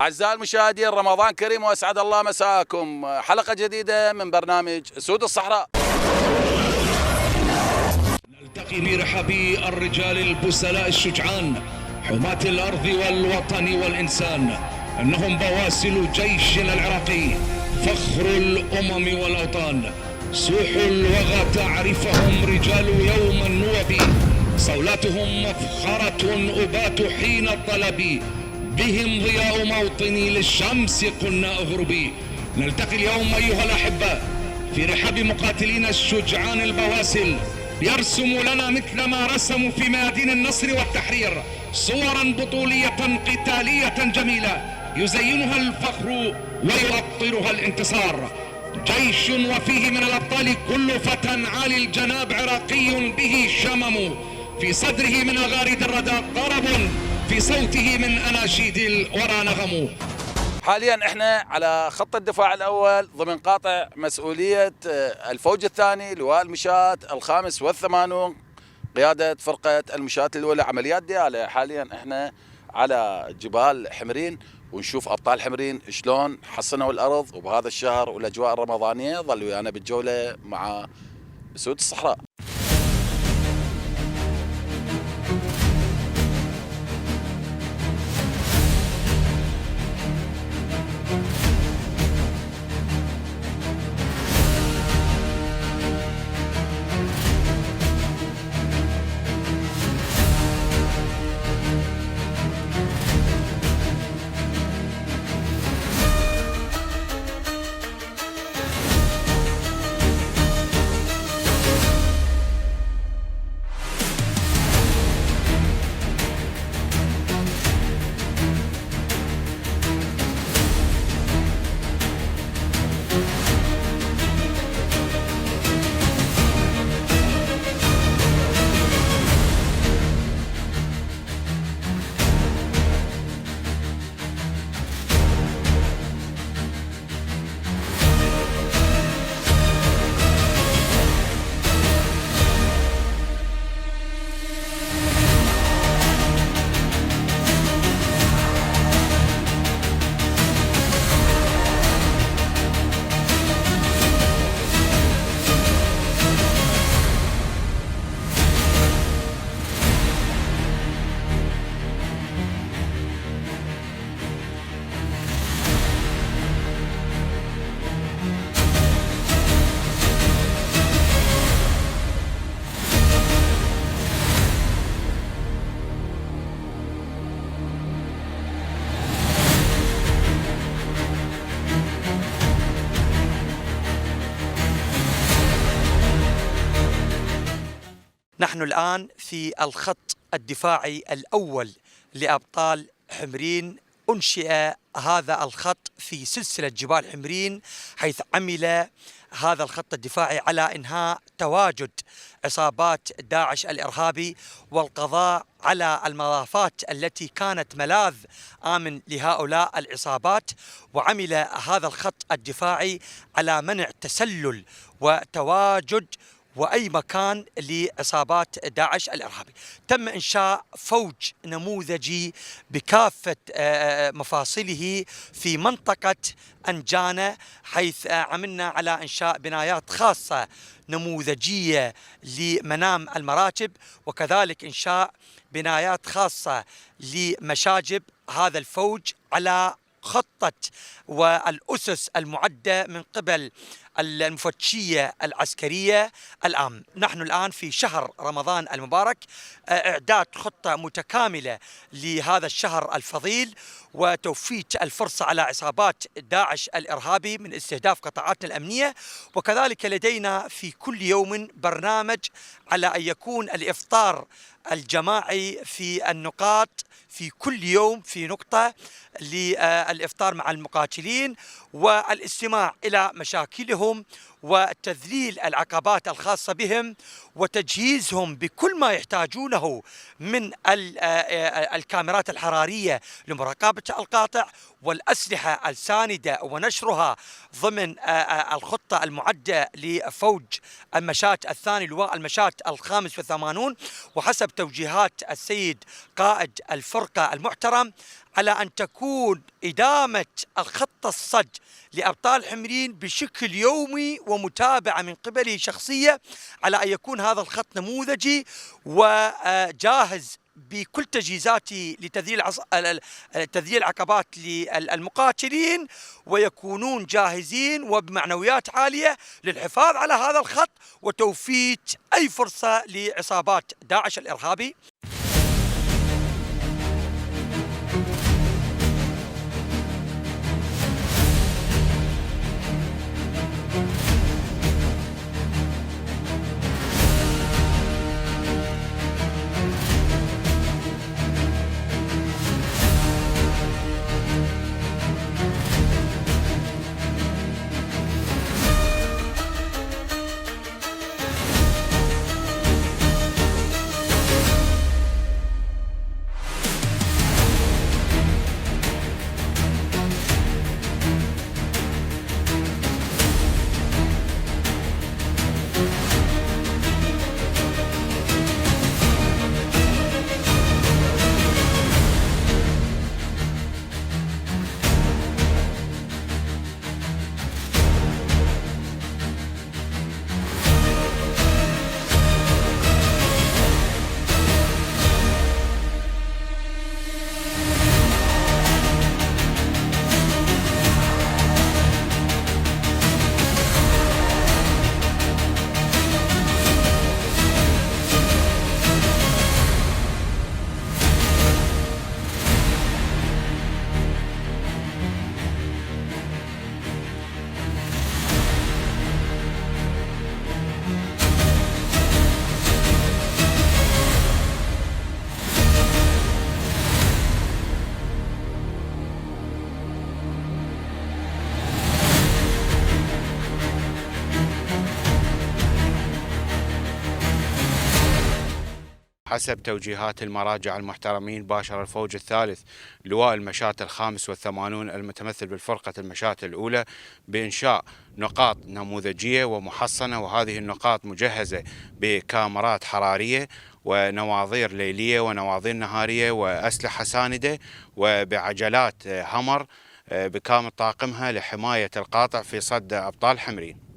أعزائي المشاهدين، رمضان كريم وأسعد الله مساءكم. حلقة جديدة من برنامج أسود الصحراء. نلتقي برحاب الرجال البسلاء الشجعان حماة الأرض والوطن والإنسان. أنهم بواسل جيشنا العراقي، فخر الأمم والأوطان. سوح الوغى تعرفهم رجال يوم النوب، صولاتهم مفخرة أبات حين الطلب. بهم ضياء موطني للشمس قلنا اغربي. نلتقي اليوم أيها الأحباء في رحاب مقاتلين الشجعان البواسل، يرسم لنا مثل ما رسموا في ميادين النصر والتحرير صورا بطولية قتالية جميلة يزينها الفخر ويؤطرها الانتصار. جيش وفيه من الأبطال كل فتى عالي الجناب عراقي به شمم، في صدره من أغاريد الردى طرب، في صوته من أناشيد الورى نغم. حاليا احنا على خط الدفاع الأول ضمن قاطع مسؤولية الفوج الثاني لواء المشاة الخامس والثمانون قيادة فرقة المشاة الأولى عمليات ديالة. حاليا احنا على جبال حمرين ونشوف أبطال حمرين شلون حصنوا الأرض، وبهذا الشهر والأجواء الرمضانية ظلوا ويانا بالجولة مع أسود الصحراء. نحن الآن في الخط الدفاعي الأول لأبطال حمرين. أنشئ هذا الخط في سلسلة جبال حمرين، حيث عمل هذا الخط الدفاعي على إنهاء تواجد عصابات داعش الإرهابي والقضاء على المضافات التي كانت ملاذ آمن لهؤلاء العصابات. وعمل هذا الخط الدفاعي على منع تسلل وتواجد وأي مكان لعصابات داعش الإرهابي. تم إنشاء فوج نموذجي بكافة مفاصله في منطقة أنجانة، حيث عملنا على إنشاء بنايات خاصة نموذجية لمنام المراكب، وكذلك إنشاء بنايات خاصة لمشاجب هذا الفوج على خطة والأسس المعدة من قبل المفتشية العسكرية الآن. نحن الآن في شهر رمضان المبارك، إعداد خطة متكاملة لهذا الشهر الفضيل وتوفيت الفرصة على عصابات داعش الإرهابي من استهداف قطاعاتنا الأمنية. وكذلك لدينا في كل يوم برنامج على أن يكون الإفطار الجماعي في النقاط، في كل يوم في نقطة للإفطار مع المقاتلين والاستماع إلى مشاكلهم وتذليل العقبات الخاصة بهم وتجهيزهم بكل ما يحتاجونه من الكاميرات الحرارية لمراقبة القاطع والأسلحة الساندة ونشرها ضمن الخطة المعدة لفوج المشاة الثاني لواء المشاة الخامس والثمانون، وحسب توجيهات السيد قائد الفرقة المحترم على أن تكون إدامة الخط الصج لأبطال حمرين بشكل يومي ومتابعة من قبله شخصية، على أن يكون هذا الخط نموذجي وجاهز بكل تجهيزاته لتذليل العقبات للمقاتلين، ويكونون جاهزين وبمعنويات عالية للحفاظ على هذا الخط وتوفيت أي فرصة لعصابات داعش الإرهابي. حسب توجيهات المراجع المحترمين، باشر الفوج الثالث لواء المشاة الخامس والثمانون المتمثل بالفرقة المشاة الأولى بإنشاء نقاط نموذجية ومحصنة، وهذه النقاط مجهزة بكاميرات حرارية ونواظير ليلية ونواظير نهارية وأسلحة ساندة وبعجلات همر بكامل طاقمها لحماية القاطع في صد أبطال حمرين.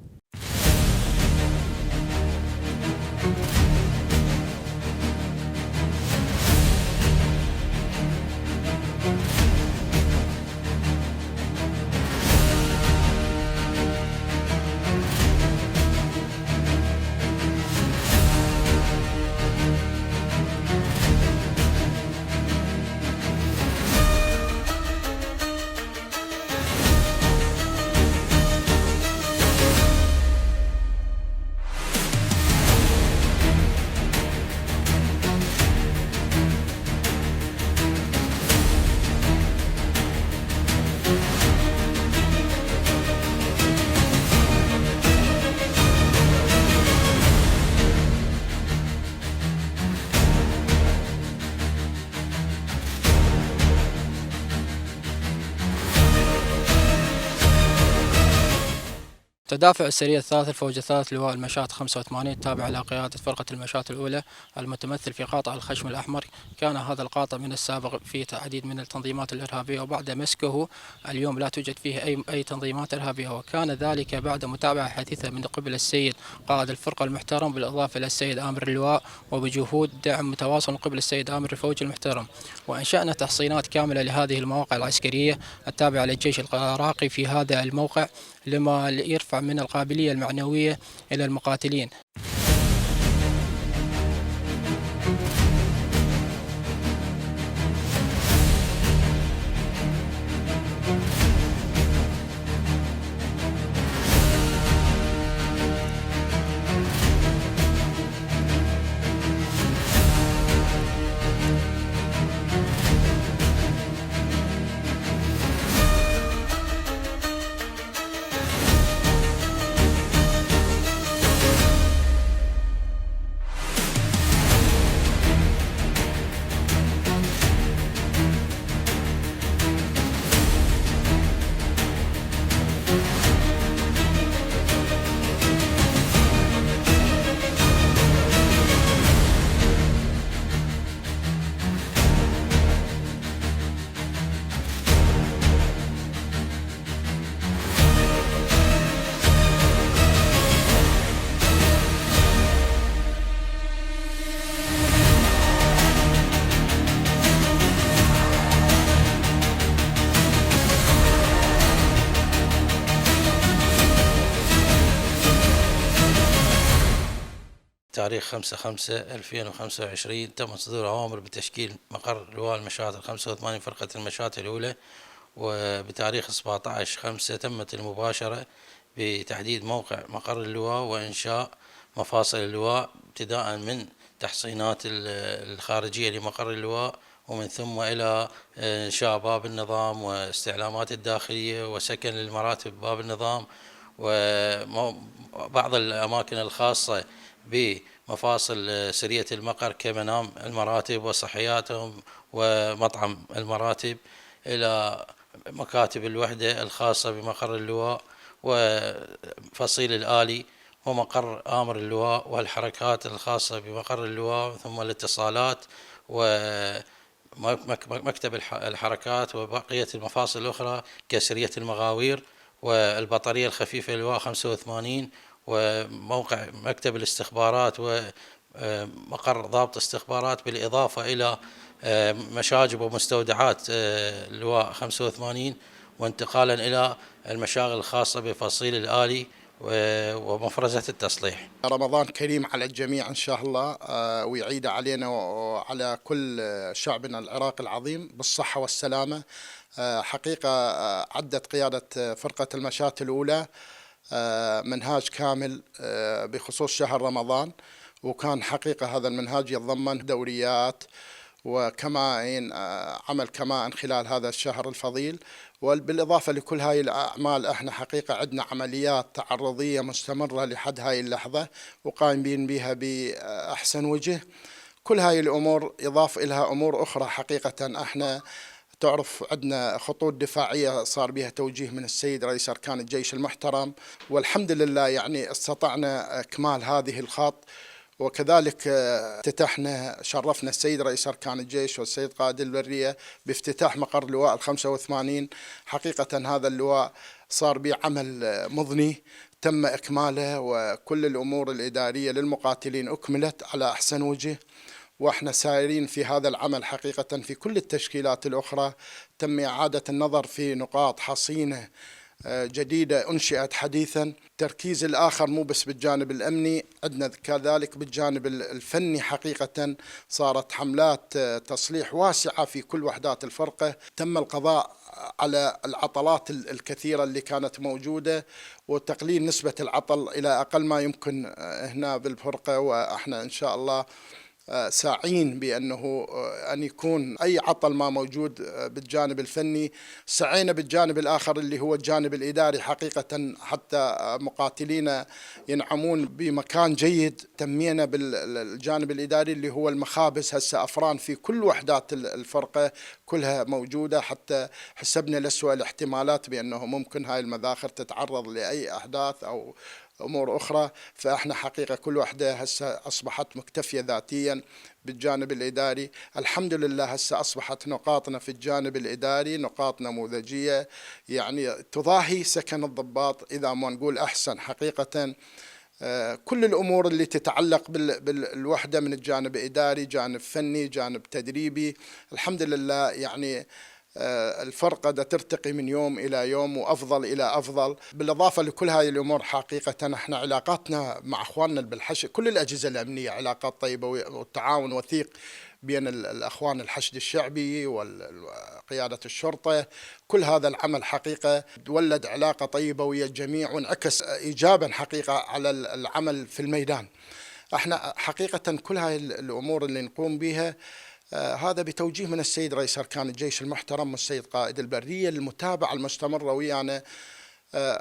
تدافع السرية الثالث الفوج الثالث لواء المشاة 85 تابع إلى قيادة فرقة المشاة الأولى المتمثل في قاطع الخشم الأحمر. كان هذا القاطع من السابق في عديد من التنظيمات الإرهابية، وبعد مسكه اليوم لا توجد فيه أي تنظيمات إرهابية، وكان ذلك بعد متابعة حثيثة من قبل السيد قائد الفرقة المحترم بالإضافة إلى السيد آمر اللواء، وبجهود دعم متواصل من قبل السيد آمر الفوج المحترم. وأنشأنا تحصينات كاملة لهذه المواقع العسكرية التابعة للجيش العراقي في هذا الموقع لما يرفع من القابلية المعنوية إلى المقاتلين. تاريخ 5/5/2025 تم صدور أوامر بتشكيل مقر لواء المشاة 85 فرقة المشاة الأولى، وبتاريخ 17/5 تمت المباشرة بتحديد موقع مقر اللواء وإنشاء مفاصل اللواء ابتداء من تحصينات الخارجية لمقر اللواء، ومن ثم إلى إنشاء باب النظام واستعلامات الداخلية وسكن للمراتب باب النظام، وبعض الأماكن الخاصة بمفاصل سرية المقر كمنام المراتب وصحياتهم ومطعم المراتب، إلى مكاتب الوحدة الخاصة بمقر اللواء وفصيل الآلي ومقر آمر اللواء والحركات الخاصة بمقر اللواء، ثم الاتصالات ومكتب الحركات وبقية المفاصل الأخرى كسرية المغاوير والبطارية الخفيفة اللواء 85، وموقع مكتب الاستخبارات ومقر ضابط استخبارات، بالإضافة إلى مشاجب ومستودعات اللواء 85، وانتقالا إلى المشاغل الخاصة بفصيل الآلي ومفرزة التصليح. رمضان كريم على الجميع إن شاء الله، ويعيد علينا وعلى كل شعبنا العراقي العظيم بالصحة والسلامة. حقيقة عدت قيادة فرقة المشاة الأولى منهاج كامل بخصوص شهر رمضان، وكان حقيقة هذا المنهاج يتضمن دوريات وكمائن، عمل كمائن خلال هذا الشهر الفضيل. وبالإضافة لكل هاي الأعمال احنا حقيقة عندنا عمليات تعرضية مستمرة لحد هاي اللحظة وقايمين بها بأحسن وجه. كل هاي الأمور يضاف إلها أمور أخرى. حقيقة احنا تعرف عندنا خطوط دفاعية صار بها توجيه من السيد رئيس أركان الجيش المحترم، والحمد لله يعني استطعنا إكمال هذه الخط. وكذلك افتتحنا شرفنا السيد رئيس أركان الجيش والسيد قائد البرية بافتتاح مقر لواء 85. حقيقة هذا اللواء صار به عمل مضني تم إكماله، وكل الأمور الإدارية للمقاتلين أكملت على أحسن وجه، وإحنا سائرين في هذا العمل. حقيقة في كل التشكيلات الأخرى تم إعادة النظر في نقاط حصينة جديدة أنشئت حديثا. تركيز الآخر مو بس بالجانب الأمني، عندنا كذلك بالجانب الفني. حقيقة صارت حملات تصليح واسعة في كل وحدات الفرقة، تم القضاء على العطلات الكثيرة اللي كانت موجودة وتقليل نسبة العطل إلى أقل ما يمكن هنا بالفرقة. وإحنا إن شاء الله ساعين بأنه أن يكون أي عطل ما موجود بالجانب الفني. سعينا بالجانب الآخر اللي هو الجانب الإداري، حقيقة حتى مقاتلينا ينعمون بمكان جيد. تمينا بالجانب الإداري اللي هو المخابز، هسه أفران في كل وحدات الفرقة كلها موجودة، حتى حسبنا لأسوأ الاحتمالات بأنه ممكن هاي المذاخر تتعرض لأي أحداث أو أمور أخرى. فإحنا حقيقة كل وحدة هسه أصبحت مكتفية ذاتيا بالجانب الإداري. الحمد لله هسه أصبحت نقاطنا في الجانب الإداري نقاط نموذجية، يعني تضاهي سكن الضباط إذا ما نقول أحسن. حقيقة كل الأمور اللي تتعلق بالوحدة من الجانب الإداري، جانب فني، جانب تدريبي، الحمد لله يعني الفرقة ترتقي من يوم إلى يوم وأفضل إلى أفضل. بالإضافة لكل هذه الأمور حقيقة احنا علاقاتنا مع أخواننا بالحشد، كل الأجهزة الأمنية علاقات طيبة والتعاون وثيق بين الأخوان الحشد الشعبي وقيادة الشرطة. كل هذا العمل حقيقة ولد علاقة طيبة ويا الجميع وانعكس إيجابا حقيقة على العمل في الميدان. احنا حقيقة كل هذه الأمور اللي نقوم بها هذا بتوجيه من السيد رئيس أركان الجيش المحترم والسيد قائد البرية للمتابعة المستمرة ويانا.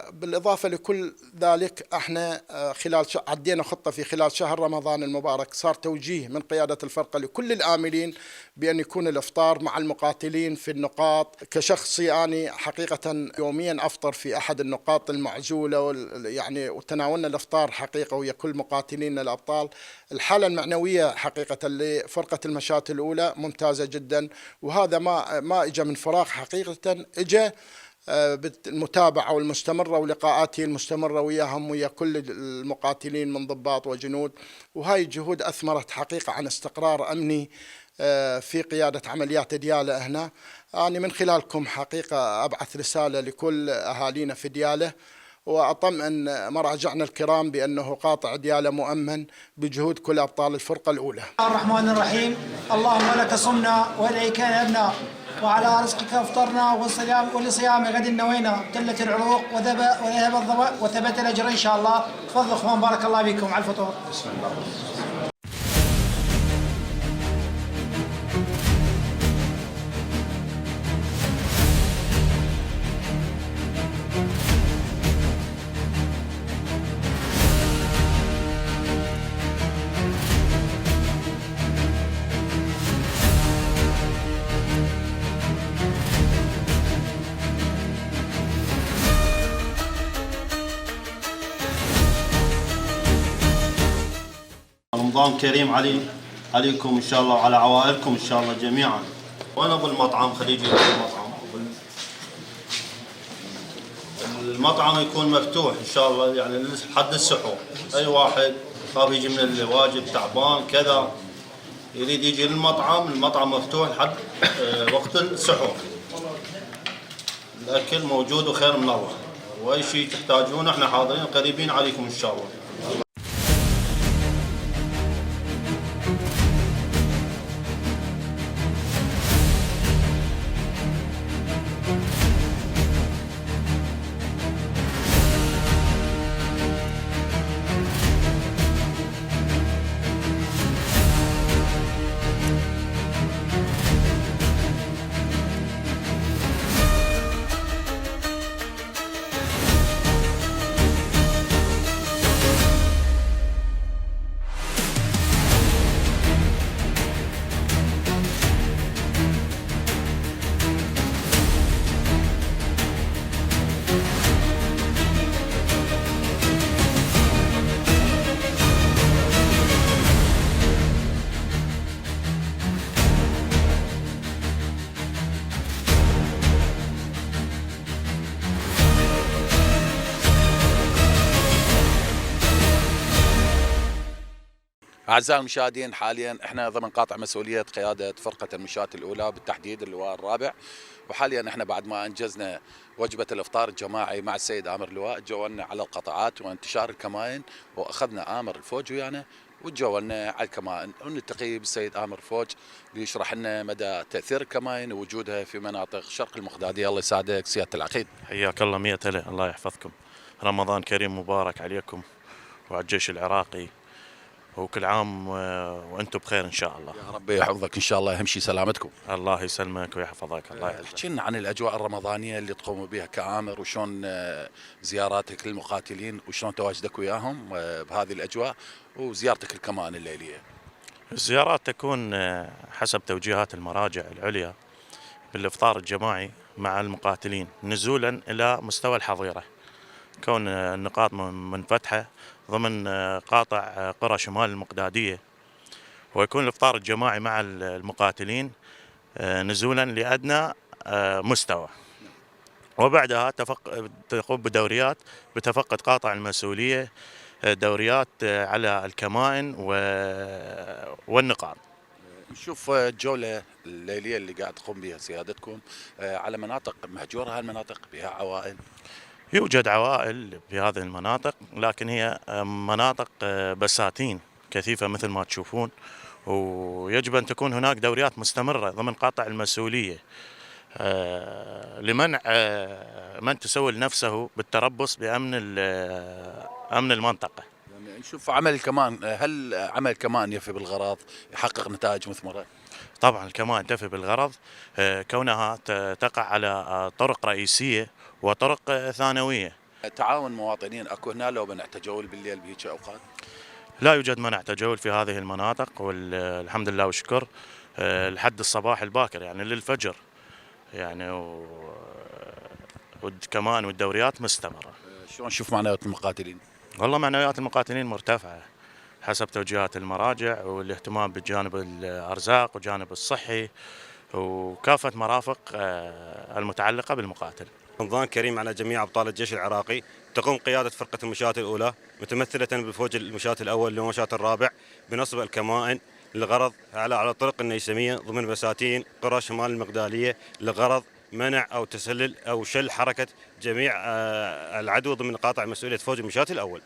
بالإضافة لكل ذلك احنا خلال عدينا خطة في خلال شهر رمضان المبارك، صار توجيه من قيادة الفرقة لكل الآملين بأن يكون الإفطار مع المقاتلين في النقاط. كشخصي أنا حقيقة يوميا أفطر في أحد النقاط المعزولة، يعني وتناولنا الإفطار حقيقة ويا كل مقاتلين الأبطال. الحالة المعنوية حقيقة لفرقة المشاة الأولى ممتازة جدا، وهذا ما إجا من فراغ، حقيقة إجا بالمتابعة والمستمرة ولقاءاتي المستمرة وياهم ويا كل المقاتلين من ضباط وجنود. وهاي الجهود أثمرت حقيقة عن استقرار أمني في قيادة عمليات ديالى هنا. أنا من خلالكم حقيقة أبعث رسالة لكل أهالينا في ديالى وأطمئن مراجعنا الكرام بأنه قاطع ديالى مؤمن بجهود كل أبطال الفرقة الأولى. الرحمن الرحيم. اللهم لك صمنا وإليك نبنا وعلى رزقك افطرنا ولصيام غد نوينا. ابتلت العروق وذهب الظمأ وثبت الأجر إن شاء الله. تفضل اخوان بارك الله بكم على الفطور. بسم الله. رمضان كريم عليكم إن شاء الله وعلى عوائلكم إن شاء الله جميعا. وأنا بالمطعم خليجي المطعم يكون مفتوح إن شاء الله يعني لحد السحور. أي واحد خاف يجي من الواجب تعبان كذا يريد يجي المطعم مفتوح لحد وقت السحور. الأكل موجود وخير من الله، وأي شيء تحتاجونه احنا حاضرين قريبين عليكم إن شاء الله. أعزائي المشاهدين، حاليا احنا ضمن قاطع مسؤولية قيادة فرقة المشاة الأولى بالتحديد اللواء الرابع، وحاليا احنا بعد ما أنجزنا وجبة الإفطار الجماعي مع السيد آمر اللواء تجولنا على القطاعات وانتشار الكمائن، وأخذنا آمر الفوج ويانا وتجولنا على الكمائن ونلتقي بالسيد آمر الفوج بيشرح لنا مدى تأثير الكمائن ووجودها في مناطق شرق المقدادية. الله يسعدك سيادة العقيد. حياك الله 100 هلا، الله يحفظكم. رمضان كريم مبارك عليكم وعلى الجيش العراقي، وكل عام وانتم بخير ان شاء الله. يا رب يحفظك ان شاء الله، اهم شيء سلامتكم. الله يسلمك ويحفظك. الله يحفظك. احكي لنا عن الاجواء الرمضانيه اللي تقوموا بها كآمر، وشلون زياراتك للمقاتلين وشلون تواجدك وياهم بهذه الاجواء، وزيارتك الكمائن الليليه. الزيارات تكون حسب توجيهات المراجع العليا بالافطار الجماعي مع المقاتلين نزولا الى مستوى الحظيره، كون النقاط منفتحه ضمن قاطع قرى شمال المقدادية، ويكون الإفطار الجماعي مع المقاتلين نزولا لأدنى مستوى، وبعدها تقوم بدوريات بتفقد قاطع المسؤولية، دوريات على الكمائن والنقاط. نشوف الجولة الليلية اللي قاعد تقوم بها سيادتكم على مناطق مهجورة، هالمناطق بها عوائل؟ يوجد عوائل في هذه المناطق، لكن هي مناطق بساتين كثيفة مثل ما تشوفون، ويجب أن تكون هناك دوريات مستمرة ضمن قاطع المسؤولية لمنع من تسول نفسه بالتربص بأمن المنطقة. يعني نشوف عمل الكمان، هل عمل الكمان يفي بالغرض يحقق نتائج مثمرة؟ طبعا الكمان تفي بالغرض كونها تقع على طرق رئيسية وطرق ثانوية. تعاون مواطنين اكو هنا لو منع تجول بالليل بهيك اوقات؟ لا يوجد منع تجول في هذه المناطق، والحمد لله والشكر لحد الصباح الباكر يعني للفجر يعني، والكمان والدوريات مستمرة. شلون نشوف معنويات المقاتلين؟ والله معنويات المقاتلين مرتفعة حسب توجيهات المراجع، والاهتمام بالجانب الأرزاق والجانب الصحي وكافة مرافق المتعلقة بالمقاتل. رمضان كريم على جميع أبطال الجيش العراقي. تقوم قيادة فرقة المشاة الأولى متمثلة بالفوج المشاة الأول والمشاة الرابع بنصب الكمائن لغرض على طرق النيسمية ضمن بساتين قرى شمال المقدالية لغرض منع أو تسلل أو شل حركة جميع العدو ضمن قاطع مسؤولية فوج المشاة الأول.